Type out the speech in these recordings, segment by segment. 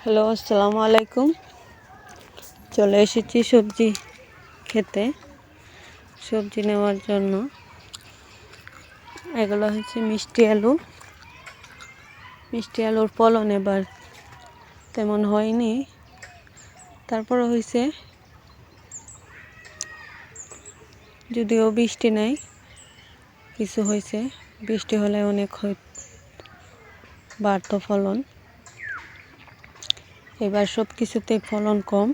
Hello, আসসালামু আলাইকুম। চলে এসেছি সবজি খেতে, সবজি নেওয়ার জন্য। এগুলো হচ্ছে মিষ্টি আলু। মিষ্টি আলুর ফলন এবার তেমন হয়নি, তারপরে হয়েছে, যদিও বৃষ্টি নাই, কিছু হয়েছে। বৃষ্টি হলে অনেক বাড়তো ফলন। এবার সব কিছুতে ফলন কম।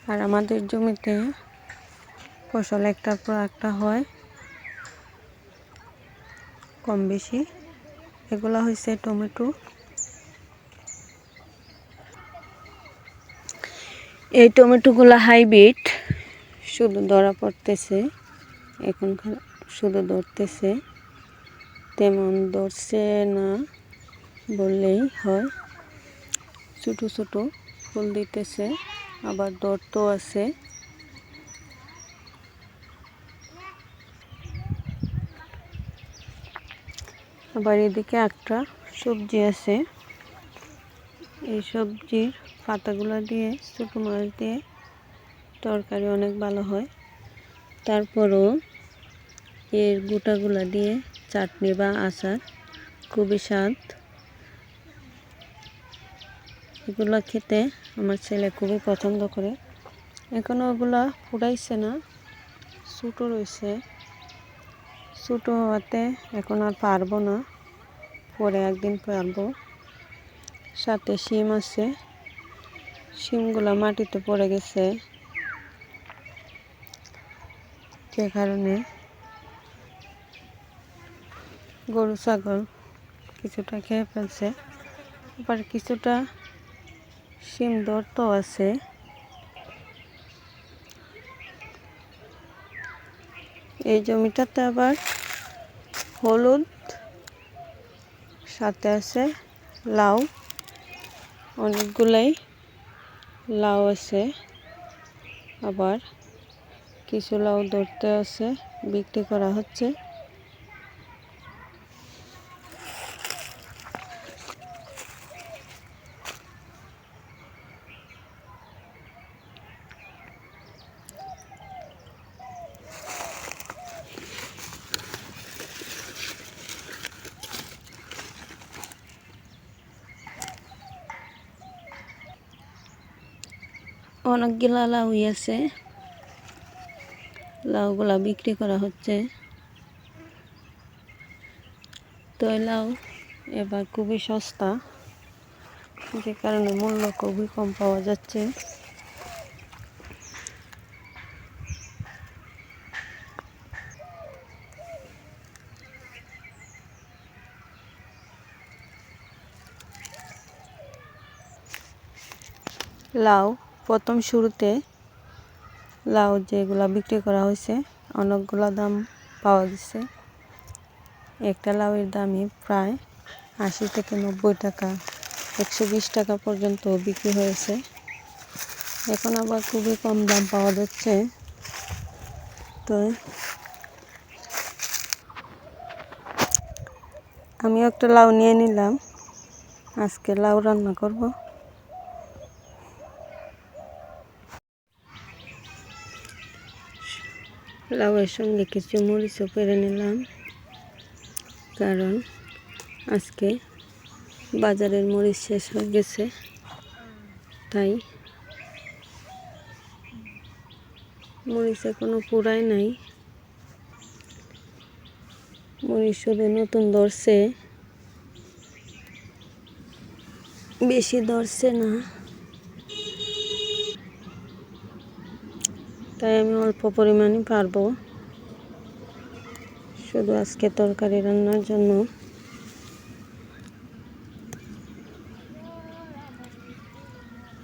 আর আমাদের জমিতে ফসল একটার পর একটা হয় কম বেশি। এগুলো হয়েছে টমেটো। এই টমেটোগুলো হাইব্রিড, শুধু ধরা পড়তেছে এখন, শুধু ধরতেছে, তেমন ধরছে না বললেই হয়। ছোটো ছোটো ফুল দিতেছে, আবার ধরতেও আছে। আবার এদিকে একটা সবজি আছে, এই সবজির পাতাগুলো দিয়ে, ছোটো মাছ দিয়ে তরকারি অনেক ভালো হয়। তারপরও এর গোটাগুলো দিয়ে চাটনি বা আচার খুবই স্বাদ। এগুলো খেতে আমার ছেলে খুবই পছন্দ করে। এখনও ওগুলা ফুটাইছে না, ছোটো রয়েছে। ছোটো হওয়াতে এখন আর পারবো না, পরে একদিন পারবো। সাথে শিম আছে, শিমগুলো মাটিতে পড়ে গেছে, যে কারণে গরু ছাগল কিছুটা খেয়ে ফেলছে। আবার কিছুটা শিম ধরতো আছে। এই জমিটাতে আবার হলুদ, সাথে আছে লাউ, অনেকগুলাই লাউ আছে। আবার কিছু লাউ ধরতে আছে, বিক্রি করা হচ্ছে। অনেকগুলা লাউ আছে, লাউগুলা বিক্রি করা হচ্ছে। তো লাউ এবার খুবই সস্তা, যে কারণে মূল্য খুবই কম পাওয়া যাচ্ছে। লাউ প্রথম শুরুতে লাউ যেগুলা বিক্রি করা হয়েছে, অনেকগুলো দাম পাওয়া গেছে। একটা লাউয়ের দামই প্রায় 80 থেকে 90 টাকা, 120 টাকা পর্যন্ত বিক্রি হয়েছে। এখন আবার খুবই কম দাম পাওয়া যাচ্ছে। তো আমিও একটা লাউ নিয়ে নিলাম, আজকে লাউ রান্না করব। লাউয়ের সঙ্গে কিছু মরিচও পেরে নিলাম, কারণ আজকে বাজারের মরিচ শেষ হয়ে গেছে, তাই মরিচ এখনো পুরাই নাই। মরিচ শুধু নতুন ধরছে, বেশি ধরছে না, তাই আমি অল্প পরিমাণে পারবো, শুধু আজকে তরকারি রান্নার জন্য।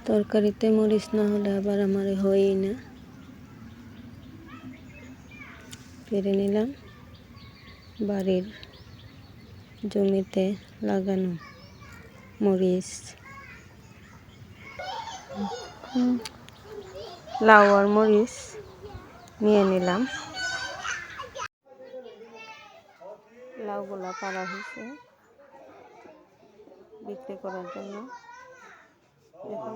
তরকারিতে মরিচ না হলে আবার আমার হয়ই না। পেরে নিলাম বাড়ির জমিতে লাগানো মরিচ। লাউ আর মরিচ নিয়ে নিলাম। লাউগুলা পাড়া হয়েছে, বিক্রি করার জন্য। এখন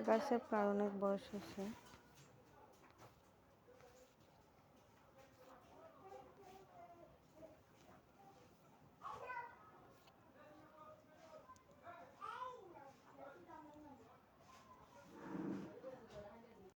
গাছের প্রায় অনেক বয়স হয়েছে।